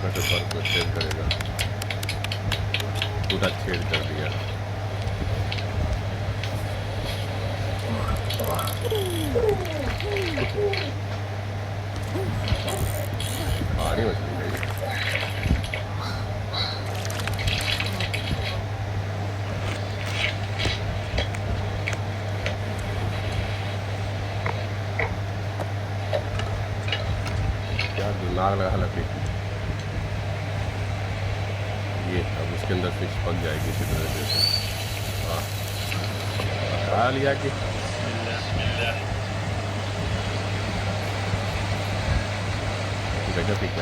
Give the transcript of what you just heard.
कैसे बर्फ को छेद करेगा, पूरा छेद कर दिया। भारी मछली है ये। क्या दिमाग लगा लकड़ी। ये अब उसके अंदर फिश पक जाएगी इसी तरह से। हाँ, खा लिया कि गजब ही क्या